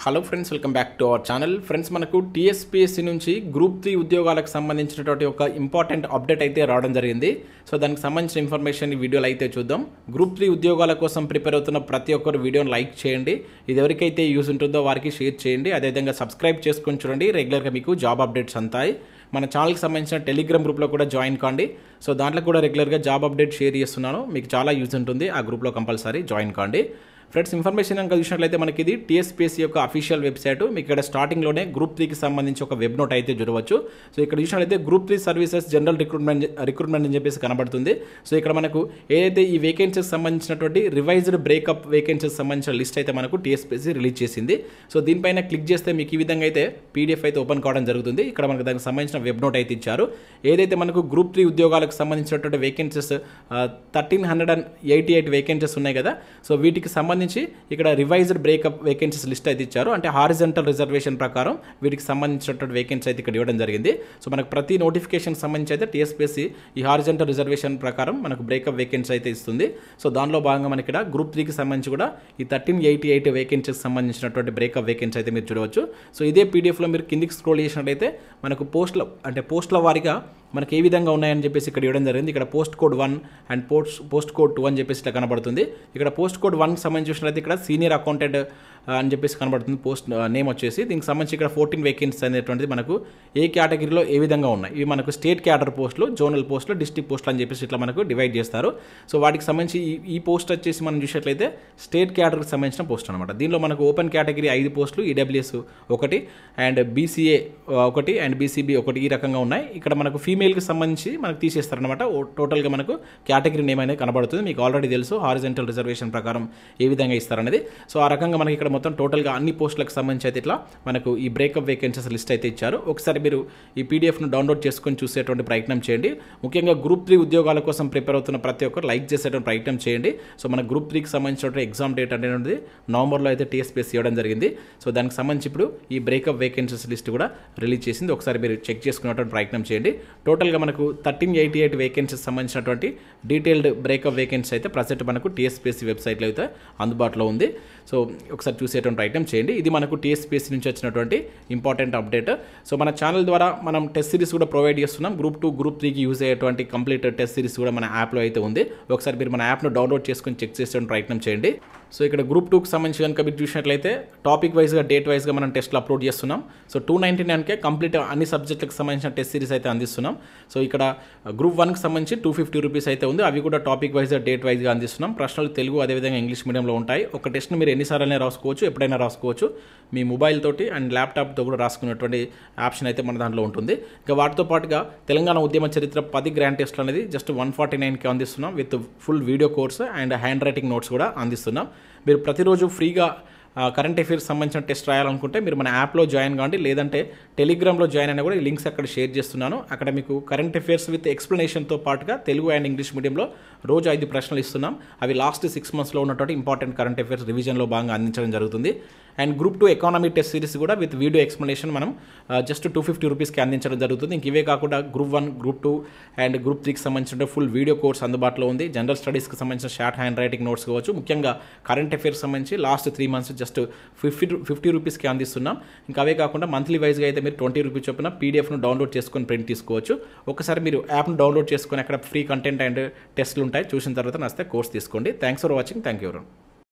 Hello friends, welcome back to our channel. Friends, మనకు TSPSC నుంచి group 3 ఉద్యోగాలకు సంబంధించినటువంటి ఒక ఇంపార్టెంట్ అప్డేట్ అయితే రావడం జరిగింది. సో దానికి సంబంధించిన ఇన్ఫర్మేషన్ ఈ వీడియోలో అయితే చూద్దాం. గ్రూప్ 3 ఉద్యోగాల కోసం ప్రిపేర్ అవుతున్న ప్రతి ఒక్కరు వీడియోని లైక్ చేయండి. ఇది ఎవరికైతే యూజ్ ఉంటుందో వారికి షేర్ చేయండి. అదేవిధంగా సబ్స్క్రైబ్ చేసుకొని చూడండి. రెగ్యులర్గా మీకు జాబ్ అప్డేట్స్ అంతాయి. మన ఛానల్కి సంబంధించిన టెలిగ్రామ్ గ్రూప్లో కూడా జాయిన్ కాండి. సో దాంట్లో కూడా రెగ్యులర్గా జాబ్ అప్డేట్ షేర్ చేస్తున్నాను. మీకు చాలా యూజ్ ఉంటుంది. ఆ గ్రూప్లో కంపల్సరీ జాయిన్ కాండి. ఫ్రెండ్స్, ఇన్ఫర్మేషన్ కనుక చూసినట్లయితే మనకి ఇది టీఎస్పీఎస్సీ యొక్క అఫీషియల్ వెబ్సైట్. మీకు ఇక్కడ స్టార్టింగ్లోనే గ్రూప్ 3కి సంబంధించి ఒక వెబ్ నోట్ అయితే చూడవచ్చు. సో ఇక్కడ చూసినట్లయితే గ్రూప్ 3 సర్వీసెస్ జనరల్ రిక్రూట్మెంట్ అని చెప్పేసి కనబడుతుంది. సో ఇక్కడ మనకు ఏదైతే ఈ వేకెన్సీస్ సంబంధించినటువంటి రివైజ్డ్ బ్రేకప్ వేకెన్సీస్ సంబంధించిన లిస్ట్ అయితే మనకు టీఎస్పీఎస్సీ రిలీజ్ చేసింది. సో దీనిపైన క్లిక్ చేస్తే మీకు ఈ విధంగా అయితే పీడిఎఫ్ అయితే ఓపెన్ కావడం జరుగుతుంది. ఇక్కడ మనకు దానికి సంబంధించిన వెబ్ నోట్ అయితే ఇచ్చారు. ఏదైతే మనకు గ్రూప్ 3 ఉద్యోగాలకు సంబంధించినటువంటి వేకెన్సీస్ 1388 వేకెన్సీస్ ఉన్నాయి కదా. సో వీటికి సంబంధించి ఇక్కడ రివైజ్డ్ బ్రేకప్ వేకెన్సీస్ లిస్ట్ అయితే ఇచ్చారు. అంటే హారిజంటల్ రిజర్వేషన్ ప్రకారం వీటికి సంబంధించినటువంటి వేకెన్సీ అయితే ఇక్కడ ఇవ్వడం జరిగింది. సో మనకు ప్రతి నోటిఫికేషన్ సంబంధించి అయితే టీఎస్పీఎస్సీ ఈ హారిజంటల్ రిజర్వేషన్ ప్రకారం మనకు బ్రేకప్ వేకెన్సీ అయితే ఇస్తుంది. సో దానిలో భాగంగా మనకి ఇక్కడ గ్రూప్ 3కి సంబంధించి కూడా ఈ 1388 వేకెన్సీకి సంబంధించినటువంటి బ్రేకప్ వేకెన్సీ అయితే మీరు చూడవచ్చు. సో ఇదే పీడిఎఫ్లో మీరు కిందికి స్క్రోల్ చేసినట్లయితే మనకు పోస్టుల వారీగా మనకి ఏ విధంగా ఉన్నాయని చెప్పేసి ఇక్కడ ఇవ్వడం జరిగింది. ఇక్కడ post code 1 and post code 2 అని చెప్పేసి ఇట్లా కనబడుతుంది. ఇక్కడ పోస్ట్ కోడ్ 1కి సంబంధించి చూసినట్లయితే ఇక్కడ సీనియర్ అకౌంటెంట్ అని చెప్పేసి కనబడుతుంది. పోస్ట్ నేమ్ వచ్చేసి దీనికి సంబంధించి ఇక్కడ 14 వేకెన్సీస్ అనేటువంటిది మనకు ఏ కేటగిరీలో ఏ విధంగా ఉన్నాయి. ఇవి మనకు స్టేట్ క్యాడర్ పోస్టులు, జోనల్ పోస్టులు, డిస్ట్రిక్ట్ పోస్టులు అని చెప్పేసి ఇట్లా మనకు డివైడ్ చేస్తారు. సో వాటికి సంబంధించి ఈ పోస్ట్ వచ్చేసి మనం చూసినట్లయితే స్టేట్ క్యాడర్కి సంబంధించిన పోస్ట్ అనమాట. దీనిలో మనకు ఓపెన్ కేటగిరీ 5 పోస్టులు, EWS 1 and BCA 1 and BCB 1 ఈ రకంగా ఉన్నాయి. ఇక్కడ మనకు ఫీమేల్కి సంబంధించి మనకు తీసేస్తారనమాట. టోటల్గా మనకు కేటగిరీ నేమ్ అనేది కనబడుతుంది. మీకు ఆల్రెడీ తెలుసు హారిజంటల్ రిజర్వేషన్ ప్రకారం ఏ విధంగా ఇస్తారనేది. సో ఆ రకంగా మనకి ఇక్కడ మొత్తం టోటల్గా అన్ని పోస్టులకు సంబంధించి అయితే ఇట్లా మనకు ఈ బ్రేకప్ వేకెన్సీస్ లిస్ట్ అయితే ఇచ్చారు. ఒకసారి మీరు ఈ పీడిఎఫ్ను డౌన్లోడ్ చేసుకొని చూసేటువంటి ప్రయత్నం చేయండి. ముఖ్యంగా గ్రూప్ 3 ఉద్యోగాల కోసం ప్రిపేర్ అవుతున్న ప్రతి ఒక్కరు లైక్ చేసేటువంటి ప్రయత్నం చేయండి. సో మన గ్రూప్ 3కి సంబంధించిన ఎగ్జామ్ డేట్ అనేది నవంబర్లో అయితే టీఎస్పీఎస్సీ ఇవ్వడం జరిగింది. సో దానికి సంబంధించి ఇప్పుడు ఈ బ్రేకప్ వేకెన్సీస్ లిస్ట్ కూడా రిలీజ్ చేసింది. ఒకసారి మీరు చెక్ చేసుకునేటువంటి ప్రయత్నం చేయండి. టోటల్గా మనకు 1388 వేకెన్సీస్ సంబంధించినటువంటి డీటెయిల్డ్ బ్రేకప్ వేకెన్సీ అయితే ప్రజెంట్ మనకు టీఎస్పీఎస్సీ వెబ్సైట్లో అయితే అందుబాటులో ఉంది. సో ఒకసారి చూసేటువంటి ప్రయత్నం చేయండి. ఇది మనకు టీఎస్పీఎస్సీ నుంచి వచ్చినటువంటి ఇంపార్టెంట్ అప్డేట్. సో మన ఛానల్ ద్వారా మనం టెస్ట్ సిరీస్ కూడా ప్రొవైడ్ చేస్తున్నాం. గ్రూప్ 2, గ్రూప్ 3కి యూజ్ అయ్యేటువంటి కంప్లీట్ టెస్ట్ సిరీస్ కూడా మన యాప్లో అయితే ఉంది. ఒకసారి మీరు మన యాప్ను డౌన్లోడ్ చేసుకొని చెక్ చేసేటువంటి ప్రయత్నం చేయండి. సో ఇక్కడ గ్రూప్ 2కి సంబంధించి కనుక మీరు చూసినట్లయితే టాపిక్ వైజ్గా, డేట్ వైజ్గా మనం టెస్ట్లు అప్లోడ్ చేస్తున్నాం. సో 299కే కంప్లీట్ అన్ని సబ్జెక్టులకు సంబంధించిన టెస్ట్ సిరీస్ అయితే అందిస్తున్నాం. సో ఇక్కడ గ్రూప్ 1కి సంబంధించి 250 రూపీస్ అయితే ఉంది. అవి కూడా టాపిక్ వైజ్గా, డేట్ వైజ్గా అందిస్తున్నాం. ప్రశ్నలు తెలుగు అదేవిధంగా ఇంగ్లీష్ మీడియంలో ఉంటాయి. ఒక టెస్ట్ని మీరు ఎన్నిసార్లు రాసుకోవచ్చు, ఎప్పుడైనా రాసుకోవచ్చు. మీ మొబైల్ తోటి అండ్ ల్యాప్టాప్తో కూడా రాసుకునేటువంటి ఆప్షన్ అయితే మన దాంట్లో ఉంటుంది. ఇక వాటితో పాటుగా తెలంగాణ ఉద్యమ చరిత్ర 10 గ్రాండ్ టెస్ట్లు అనేది జస్ట్ 149కి అందిస్తున్నాం. With full video course and hand writing notes కూడా అందిస్తున్నాం. మీరు ప్రతిరోజు ఫ్రీగా కరెంట్ అఫైర్స్ సంబంధించిన టెస్ట్ రాయాలనుకుంటే మీరు మన యాప్లో జాయిన్ కాండి. లేదంటే టెలిగ్రామ్లో జాయిన్ అయినా కూడా ఈ లింక్స్ అక్కడ షేర్ చేస్తున్నాను. అక్కడ మీకు కరెంట్ అఫైర్స్ విత్ ఎక్స్ప్లెనేషన్తో పాటుగా తెలుగు అండ్ ఇంగ్లీష్ మీడియంలో రోజు 5 ప్రశ్నలు ఇస్తున్నాం. అవి లాస్ట్ 6 మంత్స్లో ఉన్నటువంటి ఇంపార్టెంట్ కరెంట్ అఫైర్స్ రివిజన్లో భాగంగా అందించడం జరుగుతుంది. And group 2 economy test series కూడా విత్ వీడియో ఎక్స్ప్లెనేషన్ మనం జస్ట్ 250 రూపీస్కి అందించడం జరుగుతుంది. ఇంక ఇవే కాకుండా గ్రూప్ 1, గ్రూప్ 2 అండ్ గ్రూప్ 3కి సంబంధించిన ఫుల్ వీడియో కోర్స్ అందుబాటులో ఉంది. జనరల్ స్టడీస్కి సంబంధించిన షార్ట్ హ్యాండ్ రైటింగ్ నోట్స్ కావచ్చు. ముఖ్యంగా కరెంట్ అఫైర్స్ సంబంధించి లాస్ట్ 3 మంత్స్ జస్ట్ 50 రూపీస్కి అందిస్తున్నాం. ఇంకా అవే కాకుండా మంత్లీ వైజ్గా అయితే మీరు 20 రూపీస్ చొప్పున పీడిఎఫ్ను డౌన్లోడ్ చేసుకొని ప్రింట్ తీసుకోవచ్చు. ఒకసారి మీరు యాప్ను డౌన్లోడ్ చేసుకొని అక్కడ ఫ్రీ కంటెంట్ అండ్ టెస్ట్లు ఉంటాయి. చూసిన తర్వాత నచ్చితే కోర్స్ తీసుకోండి. Thanks for watching. Thank you.